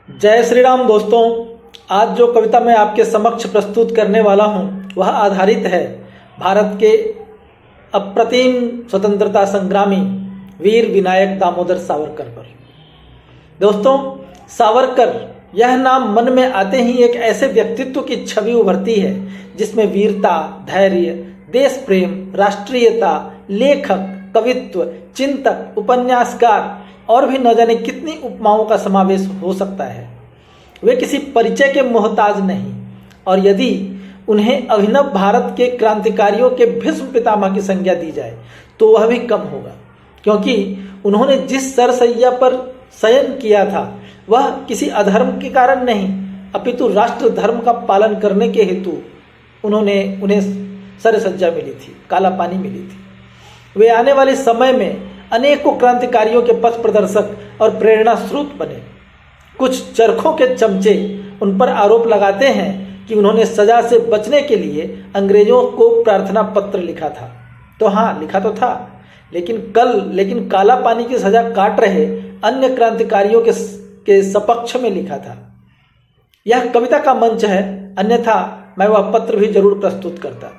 जय श्री राम दोस्तों। आज जो कविता मैं आपके समक्ष प्रस्तुत करने वाला हूँ वह आधारित है भारत के अप्रतिम स्वतंत्रता संग्रामी वीर विनायक दामोदर सावरकर पर। दोस्तों, सावरकर यह नाम मन में आते ही एक ऐसे व्यक्तित्व की छवि उभरती है जिसमें वीरता, धैर्य, देश प्रेम, राष्ट्रीयता, लेखक, कवित्व, चिंतक, उपन्यासकार और भी न जाने कितनी उपमाओं का समावेश हो सकता है। वे किसी परिचय के मोहताज नहीं, और यदि उन्हें अभिनव भारत के क्रांतिकारियों के भीष्म पितामह की संज्ञा दी जाए तो वह भी कम होगा, क्योंकि उन्होंने जिस सरसैया पर शयन किया था वह किसी अधर्म के कारण नहीं अपितु राष्ट्र धर्म का पालन करने के हेतु उन्हें सरसज्जा मिली थी, काला पानी मिली थी। वे आने वाले समय में अनेकों क्रांतिकारियों के पथ प्रदर्शक और प्रेरणा स्रोत बने। कुछ चरखों के चमचे उन पर आरोप लगाते हैं कि उन्होंने सजा से बचने के लिए अंग्रेजों को प्रार्थना पत्र लिखा था। तो हाँ, लिखा तो था, लेकिन काला पानी की सजा काट रहे अन्य क्रांतिकारियों के सपक्ष में लिखा था। यह कविता का मंच है, अन्यथा मैं वह पत्र भी जरूर प्रस्तुत करता।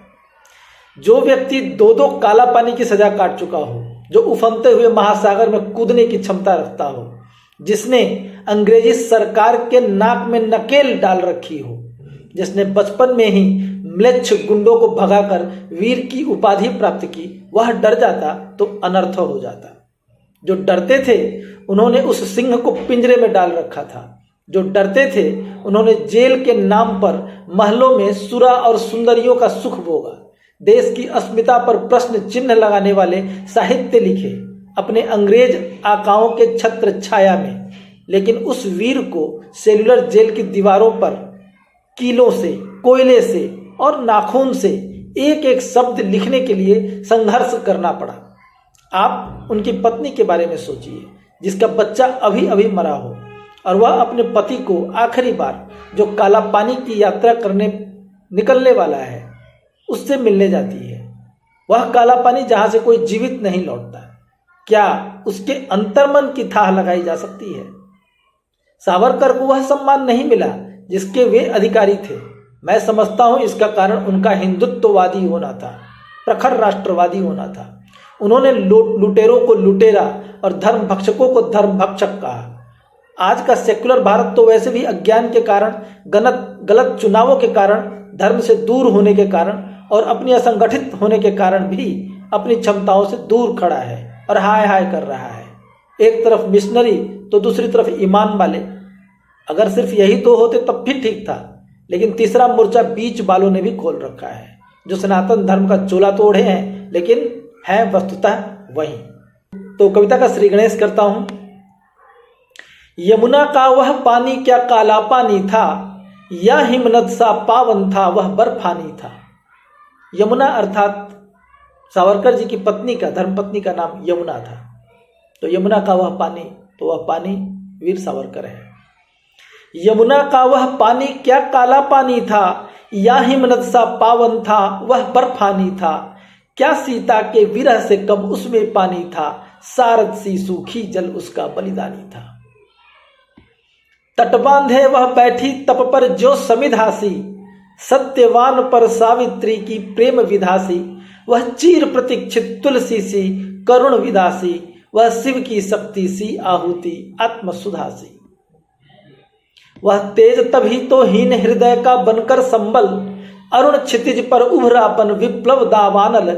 जो व्यक्ति दो काला पानी की सजा काट चुका हो, जो उफनते हुए महासागर में कूदने की क्षमता रखता हो, जिसने अंग्रेजी सरकार के नाक में नकेल डाल रखी हो, जिसने बचपन में ही म्लेच्छ गुंडों को भगाकर वीर की उपाधि प्राप्त की, वह डर जाता तो अनर्थ हो जाता। जो डरते थे उन्होंने उस सिंह को पिंजरे में डाल रखा था। जो डरते थे उन्होंने जेल के नाम पर महलों में सुरा और सुंदरियों का सुख भोगा। देश की अस्मिता पर प्रश्न चिन्ह लगाने वाले साहित्य लिखे अपने अंग्रेज आकाओं के छत्र छाया में, लेकिन उस वीर को सेलुलर जेल की दीवारों पर कीलों से, कोयले से और नाखून से एक एक शब्द लिखने के लिए संघर्ष करना पड़ा। आप उनकी पत्नी के बारे में सोचिए, जिसका बच्चा अभी अभी मरा हो, और वह अपने पति को आखिरी बार जो काला पानी की यात्रा करने निकलने वाला है उससे मिलने जाती है। वह काला पानी जहां से कोई जीवित नहीं लौटता। क्या उसके अंतर्मन की थाह लगाई जा सकती है? सावरकर को वह सम्मान नहीं मिला जिसके वे अधिकारी थे। मैं समझता हूं इसका कारण उनका हिंदुत्ववादी होना था, प्रखर राष्ट्रवादी होना था। उन्होंने लुटेरों को लुटेरा और धर्म भक्षकों को धर्म भक्षक कहा। आज का सेकुलर भारत तो वैसे भी अज्ञान के कारण, गलत चुनावों के कारण, धर्म से दूर होने के कारण और अपनी असंगठित होने के कारण भी अपनी क्षमताओं से दूर खड़ा है और हाय हाय कर रहा है। एक तरफ मिशनरी तो दूसरी तरफ ईमान वाले। अगर सिर्फ यही दो होते तब भी ठीक था, लेकिन तीसरा मोर्चा बीच वालों ने भी खोल रखा है, जो सनातन धर्म का चोला तो ओढ़े हैं लेकिन है वस्तुतः वही। तो कविता का श्री गणेश करता हूं। यमुना का वह पानी क्या काला पानी था, या हिमनद सा पावन था वह बर्फानी था। यमुना अर्थात सावरकर जी की पत्नी का, धर्मपत्नी का नाम यमुना था। तो यमुना का वह पानी, तो वह पानी वीर सावरकर है। यमुना का वह पानी क्या काला पानी था, या हिमनद सा पावन था वह बर्फानी था। क्या सीता के विरह से कम उसमें पानी था, सारद सी सूखी जल उसका बलिदानी था। तट बांधे वह बैठी तप पर जो समिधासी, सत्यवान पर सावित्री की प्रेम विधासी। वह चीर प्रतीक्षित तुलसी सी करुण विदासी, वह शिव की शक्ति सी आहुति आत्मसुधासी। वह तेज तभी तो हीन हृदय का बनकर संबल, अरुण क्षितिज पर उभरापन विप्लव दावानल।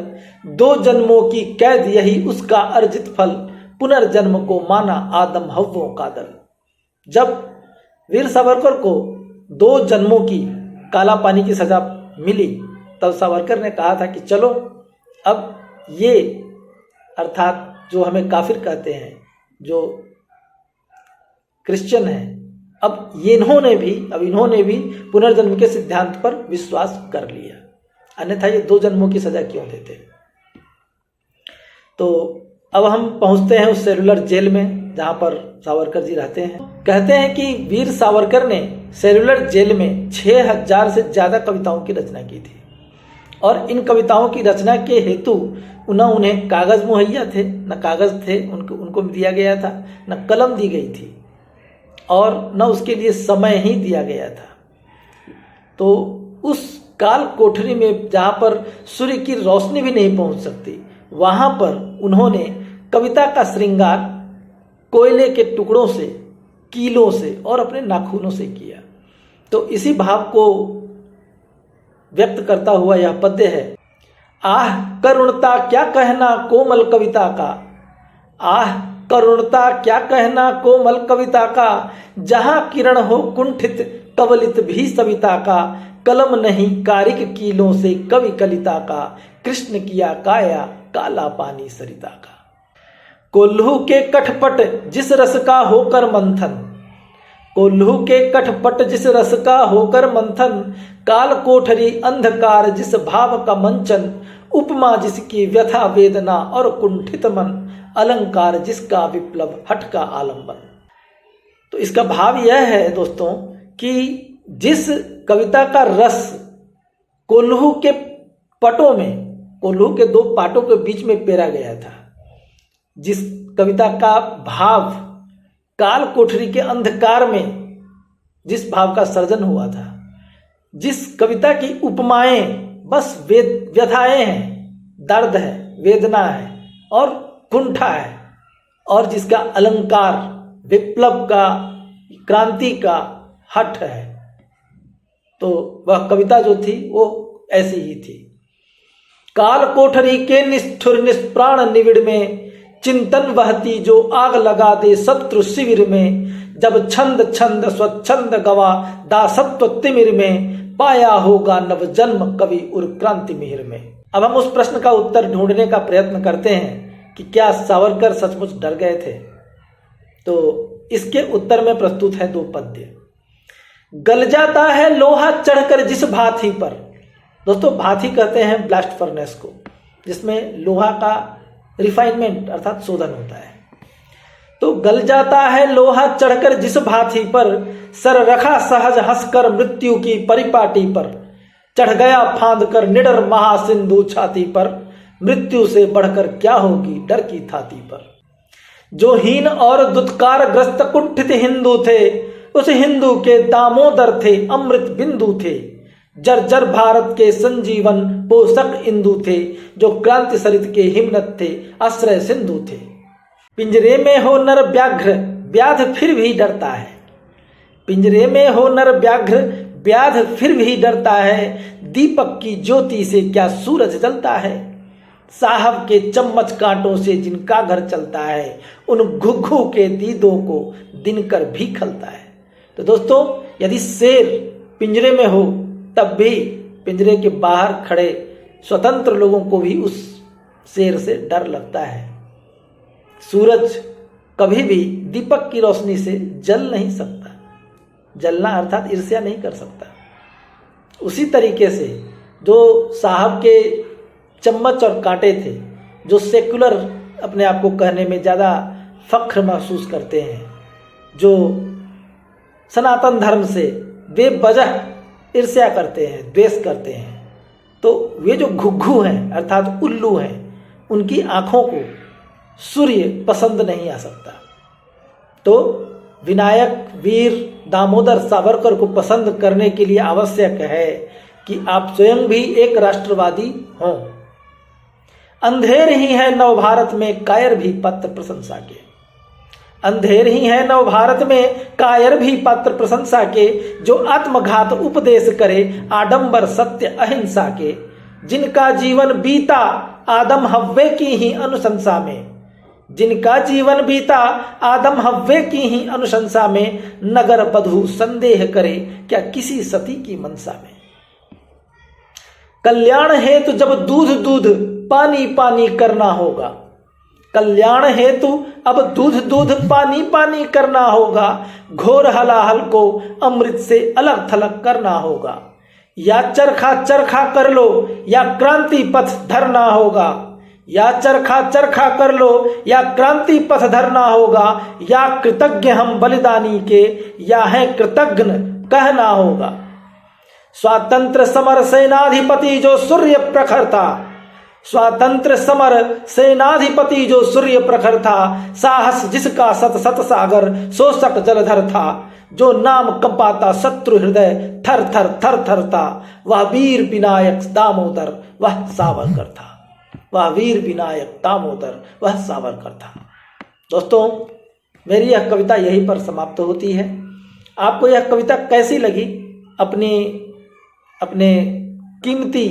दो जन्मों की कैद यही उसका अर्जित फल, पुनर्जन्म को माना आदम हव्वों का दल। जब वीर सावरकर को 2 जन्मों की काला पानी की सजा मिली तब सावरकर ने कहा था कि चलो अब ये, अर्थात जो हमें काफिर कहते हैं, जो क्रिश्चियन हैं, अब इन्होंने भी पुनर्जन्म के सिद्धांत पर विश्वास कर लिया, अन्यथा ये 2 जन्मों की सजा क्यों देते। तो अब हम पहुंचते हैं उस सेलुलर जेल में जहां पर सावरकर जी रहते हैं। कहते हैं कि वीर सावरकर ने सेलुलर जेल में 6000 से ज्यादा कविताओं की रचना की थी, और इन कविताओं की रचना के हेतु उन्हें कागज मुहैया थे, न कागज थे उनको दिया गया था, न कलम दी गई थी। और न उसके लिए समय ही दिया गया था। तो उस काल कोठरी में जहाँ पर सूर्य की रोशनी भी नहीं पहुँच सकती, वहाँ पर उन्होंने कविता का श्रृंगार कोयले के टुकड़ों से, कीलों से और अपने नाखूनों से किया। तो इसी भाव को व्यक्त करता हुआ यह पद्य है। आह करुणता क्या कहना कोमल कविता का, आह करुणता क्या कहना कोमल कविता का, जहाँ किरण हो कुंठित कवलित भी सविता का, कलम नहीं कारिक कीलों से कवि कलिता का, कृष्ण किया काया काला पानी सरिता का। कोल्हू के कठपट जिस रस का होकर मंथन, कोल्हू के कठपट जिस रस का होकर मंथन, काल कोठरी अंधकार जिस भाव का मंचन, उपमा जिसकी व्यथा वेदना और कुंठित मन, अलंकार जिसका विप्लव हट का आलंबन। तो इसका भाव यह है दोस्तों कि जिस कविता का रस कोल्हू के पटों में, कोल्हू के दो पाटों के बीच में पेरा गया था, जिस कविता का भाव काल कोठरी के अंधकार में जिस भाव का सर्जन हुआ था, जिस कविता की उपमाएं बस व्यथाएं हैं, दर्द है, वेदना है और कुंठा है, और जिसका अलंकार विप्लव का, क्रांति का हठ है, तो वह कविता जो थी वो ऐसी ही थी। काल कोठरी के निष्ठुर निष्प्राण निविड़ में, चिंतन वहती जो आग लगा दे शत्रु शिविर में, जब छंद छंद स्वच्छंद गवा दासत्व तिमिर में, पाया होगा नव जन्म कवि उर क्रांति मिहिर में। अब हम उस प्रश्न का उत्तर ढूंढने का प्रयत्न करते हैं कि क्या सावरकर सचमुच डर गए थे। तो इसके उत्तर में प्रस्तुत है दो पद्य। गल जाता है लोहा चढ़कर जिस भाथी पर, दोस्तों भाथी कहते हैं ब्लास्ट फर्नेस को, जिसमें लोहा का रिफाइनमेंट अर्थात शोधन होता है। तो गल जाता है लोहा चढ़कर जिस भाथी पर, सर रखा सहज हंसकर मृत्यु की परिपाटी पर, चढ़ गया फांद कर निडर महासिंधु छाती पर, मृत्यु से बढ़कर क्या होगी डर की छाती पर। जो हीन और दुत्कार ग्रस्त कुंठित हिंदू थे, उस हिंदू के दामोदर थे अमृत बिंदु थे, जर्जर भारत के संजीवन पोषक इंदु थे, जो क्रांति सरित के हिमनत थे आश्रय सिंधु थे। पिंजरे में हो नर व्याघ्र व्याध फिर भी डरता है, पिंजरे में हो नर व्याघ्र व्याध फिर भी डरता है, दीपक की ज्योति से क्या सूरज जलता है, साहब के चम्मच कांटों से जिनका घर चलता है, उन घुघू के दीदों को दिनकर भी खलता है। तो दोस्तों यदि शेर पिंजरे में हो तब भी पिंजरे के बाहर खड़े स्वतंत्र लोगों को भी उस शेर से डर लगता है। सूरज कभी भी दीपक की रोशनी से जल नहीं सकता, जलना अर्थात ईर्ष्या नहीं कर सकता। उसी तरीके से जो साहब के चम्मच और कांटे थे, जो सेकुलर अपने आप को कहने में ज़्यादा फख्र महसूस करते हैं, जो सनातन धर्म से बेवजह ईर्ष्या करते हैं, द्वेष करते हैं, तो वे जो घुघू हैं अर्थात उल्लू हैं, उनकी आँखों को सूर्य पसंद नहीं आ सकता। तो विनायक वीर दामोदर सावरकर को पसंद करने के लिए आवश्यक है कि आप स्वयं भी एक राष्ट्रवादी हों। अंधेर ही है नव भारत में कायर भी पात्र प्रशंसा के, अंधेर ही है नव भारत में कायर भी पात्र प्रशंसा के, जो आत्मघात उपदेश करे आडंबर सत्य अहिंसा के, जिनका जीवन बीता आदम हव्वे की ही अनुशंसा में, जिनका जीवन बीता आदम हव्वे की ही अनुशंसा में, नगर बधू संदेह करे क्या किसी सती की मनसा में। कल्याण हेतु जब दूध दूध पानी पानी करना होगा, कल्याण हेतु अब दूध दूध पानी पानी करना होगा, घोर हलाहल को अमृत से अलग थलग करना होगा, या चरखा चरखा कर लो या क्रांति पथ धरना होगा, या चरखा चरखा कर लो या क्रांति पथ धरना होगा, या कृतज्ञ हम बलिदानी के या है कृतज्ञ कहना होगा। स्वातंत्र समर सेनाधिपति जो सूर्य प्रखर था, स्वातंत्र समर सेनाधिपति जो सूर्य प्रखर था, साहस जिसका सत सत सागर सो सक जलधर था, जो नाम कंपाता शत्रु हृदय थर थर थर थर था, वह वीर विनायक दामोदर वह सावरकर था, वह वीर विनायक दामोदर वह सावरकर था। दोस्तों, मेरी यह कविता यहीं पर समाप्त होती है। आपको यह कविता कैसी लगी अपने कीमती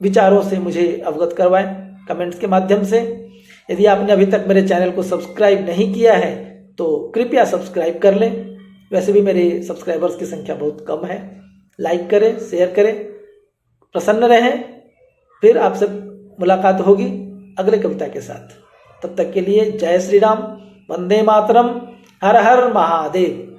विचारों से मुझे अवगत करवाएं कमेंट्स के माध्यम से। यदि आपने अभी तक मेरे चैनल को सब्सक्राइब नहीं किया है तो कृपया सब्सक्राइब कर लें। वैसे भी मेरे सब्सक्राइबर्स की संख्या बहुत कम है। लाइक करें, शेयर करें, प्रसन्न रहें। फिर आपसे मुलाकात होगी अगले कविता के साथ। तब तक के लिए जय श्री राम, वंदे मातरम, हर हर महादेव।